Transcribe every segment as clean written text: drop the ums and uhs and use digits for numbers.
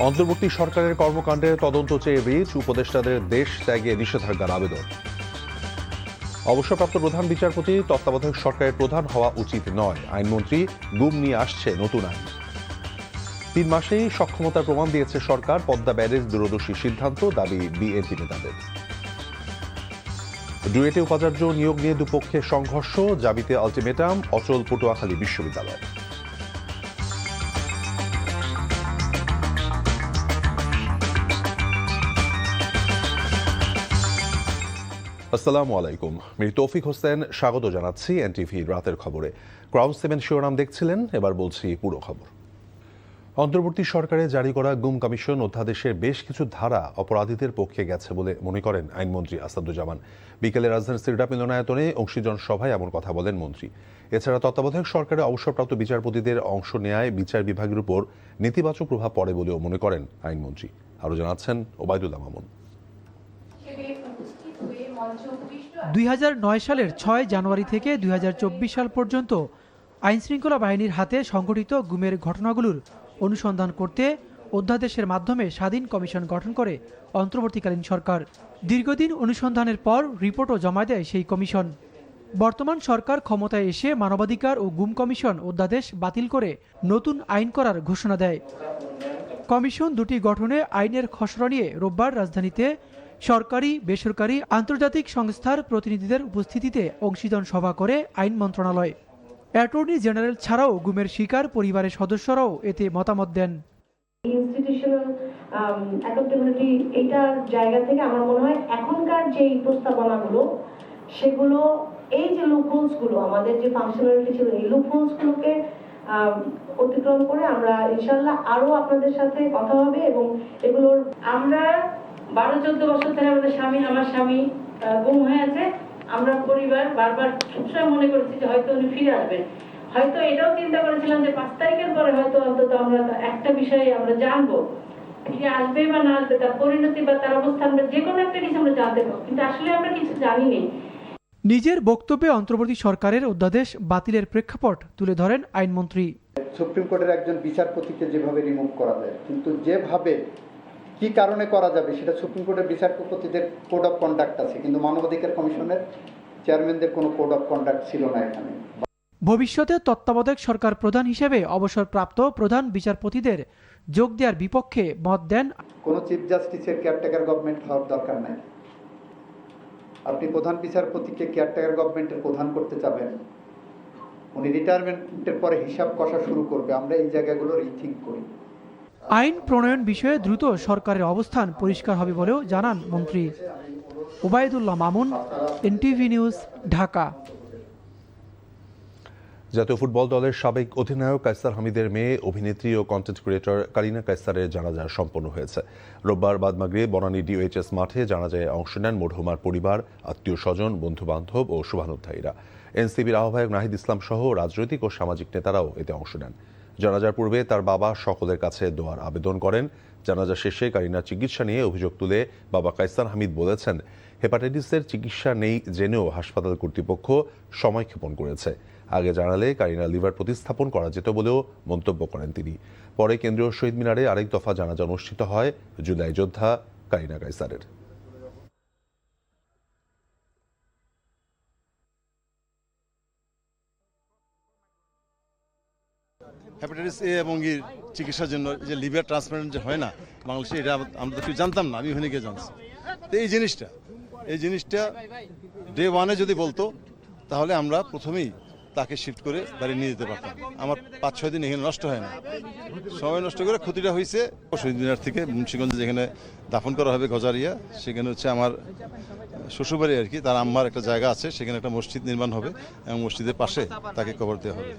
অন্তর্বর্তী সরকারের কর্মকাণ্ডের তদন্ত চেয়ে রিট উপদেষ্টাদের দেশ ত্যাগে নিষেধাজ্ঞার আবেদন। অবসরপ্রাপ্ত প্রধান বিচারপতি তত্ত্বাবধায়ক সরকারের প্রধান হওয়া উচিত নয়, আইনমন্ত্রী গুম নিয়ে আসছে নতুন আইন। 3 মাসেই সক্ষমতার প্রমাণ দিয়েছে সরকার, পদ্মা ব্যারেজ দূরদর্শী সিদ্ধান্ত, দাবি বিএনপি নেতাদের। ডুয়েটে উপাচার্য নিয়োগ নিয়ে দুপক্ষের সংঘর্ষ, জাবিতে আলটিমেটাম, অচল পটুয়াখালী বিশ্ববিদ্যালয়। আসসালামু আলাইকুম, মির তৌফিক হোসেন স্বাগত জানাচ্ছি এনটিভি রাতের খবরে। ক্রাউন 7 শিরোনাম দেখছিলেন, এবার বলছি পুরো খবর। অন্তর্বর্তী সরকারে জারি করা গুম কমিশন অধ্যাদেশের বেশ কিছু ধারা অপরাধীদের পক্ষে গেছে বলে মনে করেন আইনমন্ত্রী আসাদুজ্জামান। বিকেলে রাজধানীর সিরডা মিলনায়তনে অংশীজন সভায় এমন কথা বলেন মন্ত্রী। এছাড়া তত্ত্বাবধায়ক সরকারে অবসরপ্রাপ্ত বিচারপতিদের অংশ নেয় বিচার বিভাগের উপর নেতিবাচক প্রভাব পড়ে বলেও মনে করেন আইনমন্ত্রী। আরও জানাচ্ছেন ওবায়দুল্লাহ মামুন। 2009 সালের 6 জানুয়ারি থেকে 2024 সাল পর্যন্ত আইনশৃঙ্খলা বাহিনীর হাতে সংঘটিত গুমের ঘটনাগুলোর অনুসন্ধান করতে অধ্যাদেশের মাধ্যমে স্বাধীন কমিশন গঠন করে অন্তর্বর্তীকালীন সরকার। দীর্ঘদিন অনুসন্ধানের পর রিপোর্টও জমা দেয় সেই কমিশন। বর্তমান সরকার ক্ষমতায় এসে মানবাধিকার ও গুম কমিশন অধ্যাদেশ বাতিল করে নতুন আইন করার ঘোষণা দেয়। কমিশন দুটি গঠনে আইনের খসড়া নিয়ে রোববার রাজধানীতে সরকারি, বেসরকারি, আন্তর্জাতিক সংস্থার প্রতিনিধিদের উপস্থিতিতে অংশীজন সভা করে আইন মন্ত্রণালয়। অ্যাটর্নি জেনারেল ছাড়াও গুমের শিকার পরিবারের সদস্যরাও এতে মতামত দেন। ইনস্টিটিউশনাল অ্যাকাউন্টেবিলিটি এইটার জায়গা থেকে আমার মনে হয় এখনকার যে প্রস্তাবনাগুলো, সেগুলো এই যে লুপহোলসগুলো, আমাদের যে ফাংশনালিটি ছিল, এই লুপহোলসগুলোকে অতিক্রম করে আমরা ইনশাআল্লাহ আরো আপনাদের সাথে কথা হবে। এবং এগুলোর আমরা 12-14 বছর ধরে আমার স্বামী গুম হয়ে আছে। আমরা পরিবার বারবার সবসময় মনে করেছি যে হয়তো উনি ফিরে আসবেন। হয়তো এটাও চিন্তা করেছিলাম যে 5 তারিখের পরে হয়তো অন্তত আমরা একটা বিষয়ে আমরা জানবো, ফিরে আসবে বা না আসবে, তার পরিণতি বা তার অবস্থান, যে কোনো একটা কিছু আমরা জানতে পারবো, কিন্তু আসলে আমরা কিছু জানিনি। নিজের বক্তব্যে অন্তর্বর্তী সরকারের অধ্যাদেশ বাতিলের প্রেক্ষাপট তুলে ধরেন আইনমন্ত্রী। সুপ্রিম কোর্টের একজন বিচারপতিকে যেভাবে রিমুভ করা যায়, কিন্তু যেভাবে কি কারণে করা যাবে সেটা সুপ্রিম কোর্টের বিচারপতিদের কোড অফ কন্ডাক্ট আছে, কিন্তু মানবাধিকার কমিশনের চেয়ারম্যানদের কোনো কোড অফ কন্ডাক্ট ছিল না এখানে। ভবিষ্যতে তত্ত্বাবধায়ক সরকার প্রধান হিসেবে অবসরপ্রাপ্ত প্রধান বিচারপতিদের যোগ দেওয়ার বিপক্ষে মত দেন। কোনো চিফ জাস্টিসের কেয়ারটেকার গভর্নমেন্ট হওয়ার দরকার নাই। আপনি প্রধান বিচারপতিকে কেয়ারটেকার গভর্নমেন্টের প্রধান করতে চাবেন, উনি রিটায়ারমেন্টের পরে হিসাব কষা শুরু করবে। আমরা এই জায়গাগুলো রিথিঙ্ক করি। আইন প্রণয়ন বিষয়ে দ্রুত সরকারের অবস্থান পরিষ্কার হবে বলেও জানান মন্ত্রী। Obaidullah Mamun, NTV news, Dhaka. জাতীয় ফুটবল দলের সাবেক অধিনায়ক কায়সার হামিদের মেয়ে অভিনেত্রী ও কন্টেন্ট ক্রিয়েটর কারিনা কায়সারের জানাজা সম্পন্ন হয়েছে। রোববার বাদ মাগরিব বনানী ডিওএইচএস মাঠে জানাজায় অংশ নেন মরহুমার পরিবার, আত্মীয় স্বজন, বন্ধু বান্ধব ও শুভানুধ্যায়ীরা। এনসিপির আহ্বায়ক নাহিদ ইসলাম সহ রাজনৈতিক ও সামাজিক নেতারাও এতে অংশ নেন। জানাজার পূর্বে তার বাবা সকলের কাছে দোয়ার আবেদন করেন। জানাজা শেষে কারিনার চিকিৎসা নিয়ে অভিযোগ তুলে বাবা কায়সার হামিদ বলেছেন, হেপাটাইটিসের চিকিৎসা নেই জেনেও হাসপাতাল কর্তৃপক্ষ সময়ক্ষেপণ করেছে। আগে জানালে কারিনার লিভার প্রতিস্থাপন করা যেত বলেও মন্তব্য করেন তিনি। পরে কেন্দ্রীয় শহীদ মিনারে আরেক দফা জানাজা অনুষ্ঠিত হয় জুলাই যোদ্ধা কারিনা কায়সারের। হেপাটাইটিস এ এবং এর চিকিৎসার জন্য যে লিভার ট্রান্সপ্লান্ট যে হয় না বাংলাদেশে, এটা আমরা তো জানতাম না, আমি ওখানে গিয়ে জানছি। তো এই জিনিসটা ডে 1-এ যদি বলতো তাহলে আমরা প্রথমেই তাকে শিফট করে বাড়ি নিয়ে যেতে পারতাম। আমার 5-6 দিন এখানে নষ্ট হয় না, সময় নষ্ট করে ক্ষতিটা হয়েছে। শহীদ মিনার থেকে মুন্সিগঞ্জে যেখানে দাফন করা হবে গজারিয়া, সেখানে হচ্ছে আমার শ্বশুরবাড়ি আর কি, তার আম্মার একটা জায়গা আছে, সেখানে একটা মসজিদ নির্মাণ হবে এবং মসজিদের পাশে তাকে কবর দেওয়া হবে।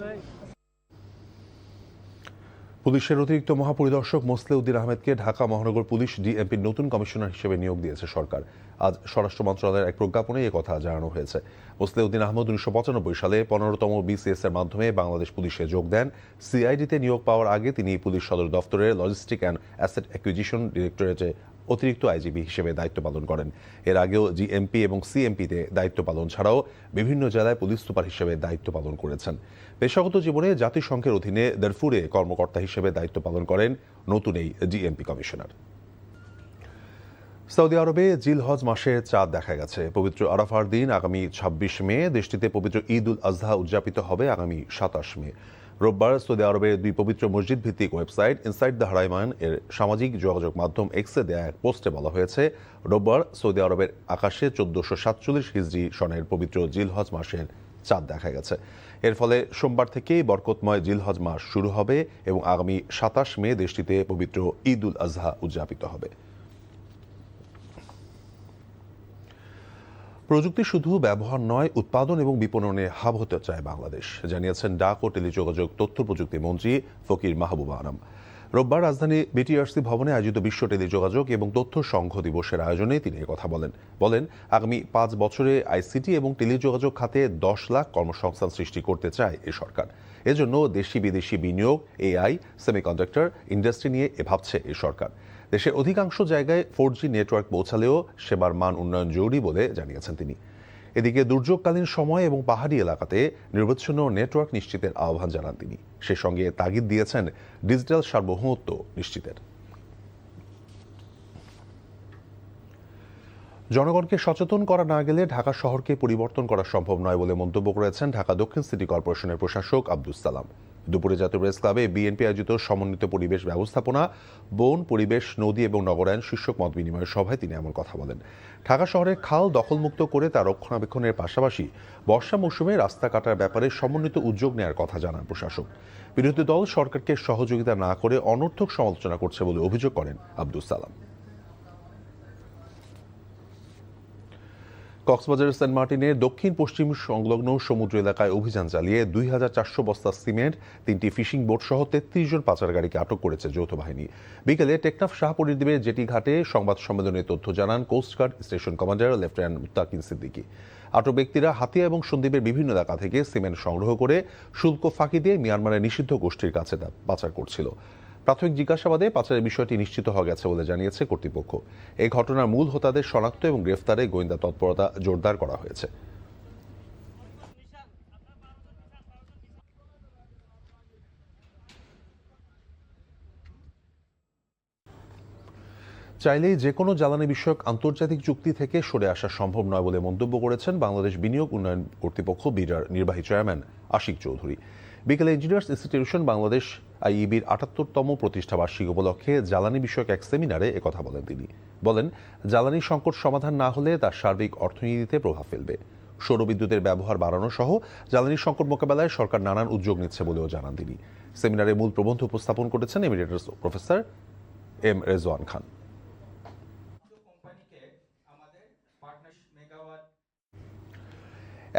পুলিশের অতিরিক্ত মহাপরিদর্শক মোসলেউদ্দিন আহমেদকে ঢাকা মহানগর পুলিশ ডিএমপির নতুন কমিশনার হিসেবে নিয়োগ দিয়েছে সরকার। আজ স্বরাষ্ট্র মন্ত্রণালয়ের এক প্রজ্ঞাপনে একথা জানানো হয়েছে। মোসলেউদ্দিন আহমেদ 1995 সালে 15তম বিসিএস এর মাধ্যমে বাংলাদেশ পুলিশে যোগ দেন। সিআইডিতে নিয়োগ পাওয়ার আগে তিনি পুলিশ সদর দফতরের লজিস্টিক অ্যান্ড অ্যাসেট অ্যাকুইজিশন ডিরেক্টরেটে অতিরিক্ত আইজিপি হিসেবে দায়িত্ব পালন করেন। এর আগেও জিএমপি এবং সিএমপিতে দায়িত্ব পালন ছাড়াও বিভিন্ন জেলায় পুলিশ সুপার হিসেবে দায়িত্ব পালন করেছেন। পেশাগত জীবনে জাতিসংঘের অধীনে দারফুরে কর্মকর্তা হিসেবে দায়িত্ব পালন করেন নতুন এই জিএমপি কমিশনার। সৌদি আরবে জিল হজ মাসে চাঁদ দেখা গেছে। পবিত্র আরাফার দিন আগামী ২৬ মে, দেশটিতে পবিত্র ঈদ উল আজহা উদযাপিত হবে আগামী ২৭ মে। রোববার সৌদি আরবের দুই পবিত্র মসজিদ ভিত্তিক ওয়েবসাইট ইনসাইড দ্য হারাইমান এর সামাজিক যোগাযোগ মাধ্যম এক্সে দেয়া এক পোস্টে বলা হয়েছে, রোববার সৌদি আরবের আকাশে ১৪৪৭ হিজরি সনের পবিত্র জিল হজ মাসের চাঁদ দেখা গেছে। এর ফলে সোমবার থেকেই বরকতময় জিল হজ মাস শুরু হবে এবং আগামী ২৭ মে দেশটিতে পবিত্র ঈদ উল আজহা উদযাপিত হবে। প্রযুক্তি শুধু ব্যবহার নয়, উৎপাদন এবং বিপণনে হাব হতে চায় বাংলাদেশ, জানিয়েছেন ডাক ও টেলিযোগাযোগ তথ্য প্রযুক্তি মন্ত্রী ফকির মাহবুব আনাম। রোববার রাজধানী বিটিআরসি ভবনে আয়োজিত বিশ্ব টেলিযোগাযোগ এবং তথ্য সংঘ দিবসের আয়োজনে তিনি কথা বলেন আগামী ৫ বছরে আইসিটি এবং টেলিযোগাযোগ খাতে ১০ লাখ কর্মসংস্থান সৃষ্টি করতে চায় এ সরকার। এজন্য দেশি বিদেশি বিনিয়োগ, এআই, সেমিকন্ডাক্টর ইন্ডাস্ট্রি নিয়ে ভাবছে এ সরকার। দেশের অধিকাংশ জায়গায় 4G নেটওয়ার্ক পৌঁছালেও সেবার মান উন্নয়ন জরুরি বলে জানিয়েছেন তিনি। এদিকে দুর্যোগকালীন সময় এবং পাহাড়ি এলাকাতে নিরবচ্ছিন্ন নেটওয়ার্ক নিশ্চিতের আহ্বান জানান তিনি। সে সঙ্গে তাগিদ দিয়েছেন ডিজিটাল সার্বভৌমত্ব নিশ্চিতের। জনগণকে সচেতন করা না গেলে ঢাকা শহরকে পরিবর্তন করা সম্ভব নয় বলে মন্তব্য করেছেন ঢাকা দক্ষিণ সিটি কর্পোরেশনের প্রশাসক আব্দুস সালাম। দুপুরে জাতীয় প্রেস ক্লাবে বিএনপি আয়োজিত সমন্বিত পরিবেশ ব্যবস্থাপনা, বন, পরিবেশ, নদী এবং নগরায়ণ শীর্ষক মত বিনিময় সভায় তিনি এমন কথা বলেন। ঢাকা শহরের খাল দখলমুক্ত করে তার রক্ষণাবেক্ষণের পাশাপাশি বর্ষা মৌসুমে রাস্তা কাটার ব্যাপারে সমন্বিত উদ্যোগ নেওয়ার কথা জানান প্রশাসক। বিরোধী দল সরকারকে সহযোগিতা না করে অনর্থক সমালোচনা করছে বলে অভিযোগ করেন আব্দুস সালাম। কক্সবাজারের সেন্ট মার্টিনের দক্ষিণ পশ্চিম সংলগ্ন সমুদ্র এলাকায় অভিযান চালিয়ে ২৪০০ বস্তা সিমেন্ট, ৩টি ফিশিং বোট সহ ৩৩ জন পাচারকারীকে আটক করেছে যৌথ বাহিনী। বিকেলে টেকনাফ শাহপরিদ্বীপের জেটি ঘাটে সংবাদ সম্মেলনে তথ্য জানান কোস্টগার্ড স্টেশন কমান্ডার লেফটেন্যান্ট মুত্তাকিন সিদ্দিকী। আটক ব্যক্তিরা হাতিয়া এবং সন্দ্বীপের বিভিন্ন এলাকা থেকে সিমেন্ট সংগ্রহ করে শুল্ক ফাঁকি দিয়ে মিয়ানমারের নিষিদ্ধ গোষ্ঠীর কাছে তা পাচার করছিল। প্রাথমিক জিজ্ঞাসাবাদে পাচারের বিষয়টি নিশ্চিত হওয়া গেছে বলে জানিয়েছে কর্তৃপক্ষ। এই ঘটনার মূল হোতাদের শনাক্ত এবং গ্রেফতারে গোয়েন্দা তৎপরতা জোরদার করা হয়েছে। চাইলেই যে কোনো জ্বালানি বিষয়ক আন্তর্জাতিক চুক্তি থেকে সরে আসা সম্ভব নয় বলে মন্তব্য করেছেন বাংলাদেশ বিনিয়োগ উন্নয়ন কর্তৃপক্ষ বিডার নির্বাহী চেয়ারম্যান আশিক চৌধুরী। বিকেলে ইঞ্জিনিয়ার্স ইনস্টিটিউশন বাংলাদেশ আইইবির ৭৮তম প্রতিষ্ঠাবার্ষিকী উপলক্ষে জ্বালানি বিষয়ক এক সেমিনারে একথা বলেন তিনি। বলেন, জ্বালানি সংকট সমাধান না হলে তার সার্বিক অর্থনীতিতে প্রভাব ফেলবে। সৌরবিদ্যুতের ব্যবহার বাড়ানো সহ জ্বালানি সংকট মোকাবেলায় সরকার নানান উদ্যোগ নিচ্ছে বলেও জানান তিনি। সেমিনারে মূল প্রবন্ধ উপস্থাপন করেছেন এমিরেটস প্রফেসর এম রেজওয়ান খান।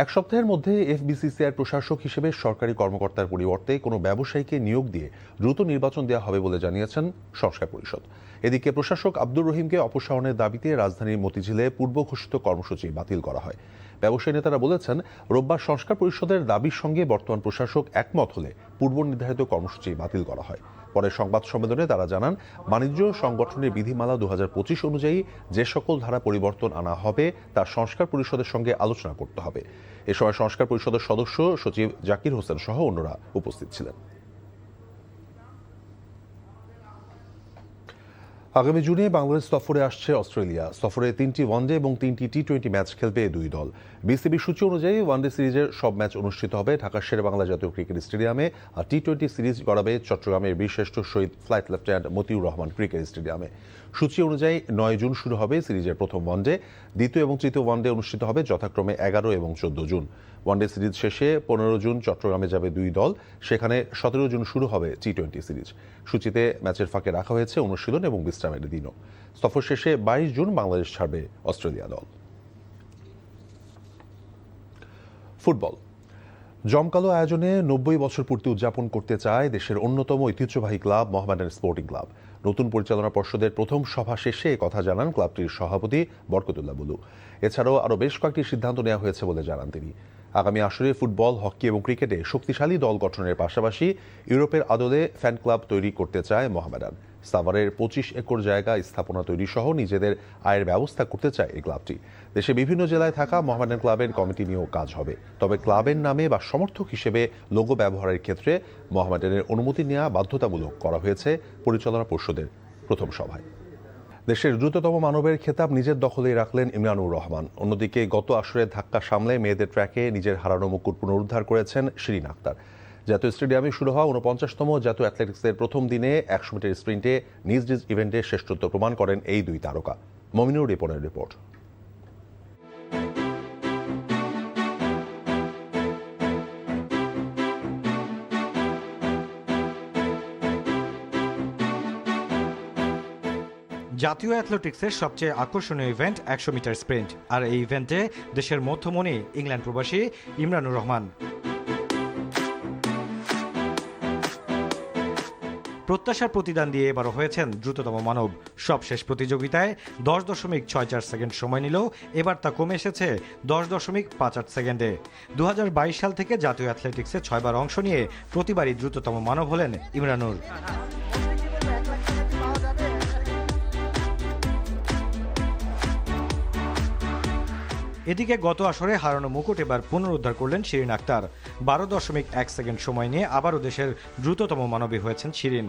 এক সপ্তাহের মধ্যে এফবিসিসিআইর প্রশাসক হিসেবে সরকারি কর্মকর্তার পরিবর্তে কোনো ব্যবসায়ীকে নিয়োগ দিয়ে দ্রুত নির্বাচন দেওয়া হবে বলে জানিয়েছেন সংস্কার পরিষদ। এদিকে প্রশাসক আব্দুর রহিমকে অপসারণের দাবিতে রাজধানীর মতিঝিলে পূর্ব ঘোষিত কর্মসূচি বাতিল করা হয়। ব্যবসায়ী নেতারা বলেছেন, রোববার সংস্কার পরিষদের দাবির সঙ্গে বর্তমান প্রশাসক একমত হলে পূর্ব নির্ধারিত কর্মসূচি বাতিল করা হয়। পরে সংবাদ সম্মেলনে তারা জানান, বাণিজ্য সংগঠনের বিধিমালা ২০২৫ অনুযায়ী যে সকল ধারা পরিবর্তন আনা হবে তার সংস্কার পরিষদের সঙ্গে আলোচনা করতে হবে। এ সময় সংস্কার পরিষদের সদস্য সচিব জাকির হোসেন সহ অন্যরা উপস্থিত ছিলেন। আগামী জুনে বাংলাদেশ সফরে আসছে অস্ট্রেলিয়া। সফরে ৩টি ওয়ানডে এবং ৩টি টি-20 ম্যাচ খেলবে দুই দল। বিসিবির সূচি অনুযায়ী ওয়ানডে সিরিজের সব ম্যাচ অনুষ্ঠিত হবে ঢাকার শেরেবাংলা জাতীয় ক্রিকেট স্টেডিয়ামে, আর টি-20 সিরিজ গড়াবে চট্টগ্রামের বীরশ্রেষ্ঠ শহীদ flight lieutenant Motiur Rahman cricket স্টেডিয়ামে। সূচি অনুযায়ী ৯ জুন শুরু হবে সিরিজের প্রথম ওয়ানডে, দ্বিতীয় এবং তৃতীয় ওয়ানডে অনুষ্ঠিত হবে যথাক্রমে ১১ এবং ১৪ জুন। ওয়ানডে সিরিজ শেষে ১৫ জুন চট্টগ্রামে যাবে দুই দল, সেখানে ১৭ জুন শুরু হবে টি-20 সিরিজ। সূচিতে ম্যাচের ফাঁকে রাখা হয়েছে অনুশীলন এবং বিশ্রামের দিনও। সফর শেষে ২২ জুন বাংলাদেশ ছাড়বে অস্ট্রেলিয়া দল। ফুটবল জমকালো আয়োজনে ৯০ বছর পূর্তি উদযাপন করতে চায় দেশের অন্যতম ঐতিহ্যবাহী ক্লাব মোহামেডান স্পোর্টিং ক্লাব। নতুন পরিচালনা পর্ষদের প্রথম সভা শেষে কথা জানান ক্লাবটির সভাপতি বরকতুল্লাহ বুলু। এছাড়াও আরও বেশ কয়েকটি সিদ্ধান্ত নেওয়া হয়েছে বলে জানান তিনি। আগামী আসরে ফুটবল, হকি এবং ক্রিকেটে শক্তিশালী দল গঠনের পাশাপাশি ইউরোপের আদলে ফ্যান ক্লাব তৈরি করতে চায় মোহামেডান। সাভারের 25 একর জায়গা স্থাপনা তৈরি সহ নিজেদের আয়ের ব্যবস্থা করতে চায় এই ক্লাবটি। দেশে বিভিন্ন জেলায় থাকা মোহামেডান ক্লাবের কমিটি নিয়েও কাজ হবে। তবে ক্লাবের নামে বা সমর্থক হিসেবে লোগো ব্যবহারের ক্ষেত্রে মোহামেডানের অনুমতি নেওয়া বাধ্যতামূলক করা হয়েছে পরিচালনা পর্ষদের প্রথম সভায়। দেশের দ্রুততম মানবের খেতাব নিজের দখলেই রাখলেন ইমরানুর রহমান। অন্যদিকে গত আসরের ধাক্কা সামলে মেয়েদের ট্র্যাকে নিজের হারানো মুকুট পুনরুদ্ধার করেছেন শিরিন আক্তার। জাতীয় স্টেডিয়ামে শুরু হওয়া 49তম জাতীয় অ্যাথলেটিক্সের প্রথম দিনে 100 মিটার স্প্রিন্টে নিজ নিজ ইভেন্টে শ্রেষ্ঠত্ব প্রমাণ করেন এই দুই তারকা। মমিনুর রিপনের রিপোর্ট। জাতীয় অ্যাথলেটিক্সের সবচেয়ে আকর্ষণীয় ইভেন্ট 100 মিটার স্প্রিন্ট। আর এই ইভেন্টে দেশের মধ্যমণি ইংল্যান্ড প্রবাসী ইমরানুর রহমান। প্রত্যাশার প্রতিদান দিয়ে এবারও হয়েছেন দ্রুততম মানব। সবশেষ প্রতিযোগিতায় 10.64 সেকেন্ড সময় নিলেও এবার তা কমে এসেছে 10.58 সেকেন্ডে। 2022 সাল থেকে জাতীয় অ্যাথলেটিক্সে 6 বার অংশ নিয়ে প্রতিবারই দ্রুততম মানব হলেন ইমরানুর। এদিকে গত আসরে হারানো মুকুট এবার পুনরুদ্ধার করলেন শিরিন আক্তার। 12.1 সেকেন্ড সময় নিয়ে আবারও দেশের দ্রুততম মানবী হয়েছেন শিরিন।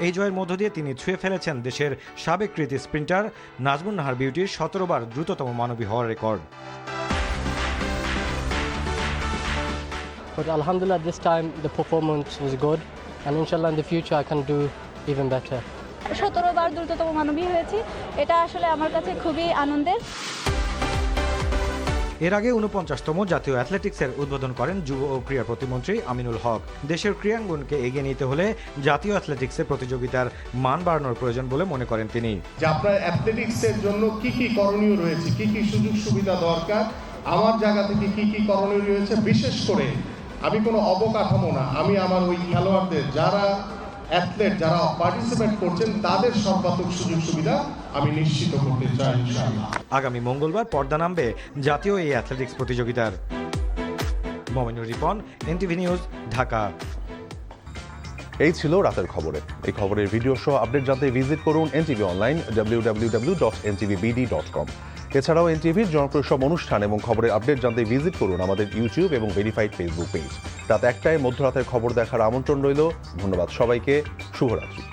এই জয়ের মধ্য দিয়ে তিনি ছুঁয়ে ফেলেছেন দেশের সাবেক কৃতি স্প্রিন্টার নাজমুন নাহার বিউটির 17 বার দ্রুততম মানবী হওয়ার record. But alhamdulillah, this time the performance was good, and inshallah in the future I can do even better. 17 বার দ্রুততম মানবী হয়েছি, এটা আসলে আমার কাছে খুবই আনন্দের। এর আগে 49তম জাতীয় অ্যাথলেটিক্সের উদ্বোধন করেন যুব ও ক্রীড়া প্রতিমন্ত্রী আমিনুল হক। দেশের ক্রীড়াঙ্গনকে এগিয়ে নিতে হলে জাতীয় অ্যাথলেটিক্সের প্রতিযোগিতার মান বাড়ানোর প্রয়োজন বলে মনে করেন তিনি। যে আপনার অ্যাথলেটিক্সের জন্য কি কি করণীয় রয়েছে, কি কি সুযোগ সুবিধা দরকার, আমার জায়গা থেকে কি কি করণীয় রয়েছে, বিশেষ করে আমি কোনো অবকাঠামো না, আমি আমার ওই খেলোয়াড়দের যারা অ্যাথলেট যারা পার্টিসিপেট করছেন তাদের সর্বাত্মক সুযোগ সুবিধা আমি নিশ্চিত করতে চাই ইনশাআল্লাহ। আগামী মঙ্গলবার পর্দা নামবে জাতীয় এই অ্যাথলেটিক্স প্রতিযোগিতার। Mominur Ripon, NTV news, Dhaka. এই ছিল রাতের খবরে। এই খবরের ভিডিও সহ আপডেট জানতে ভিজিট করুন এনটিভি অনলাইন www.ntvbd.com। এছাড়াও এনটিভির জনপ্রিয় সব অনুষ্ঠান এবং খবরের আপডেট জানতে ভিজিট করুন আমাদের ইউটিউব এবং ভেরিফাইড ফেসবুক পেজ। রাত 1টায় মধ্যরাতের খবর দেখার আমন্ত্রণ রইল। ধন্যবাদ সবাইকে। শুভরাত্রি।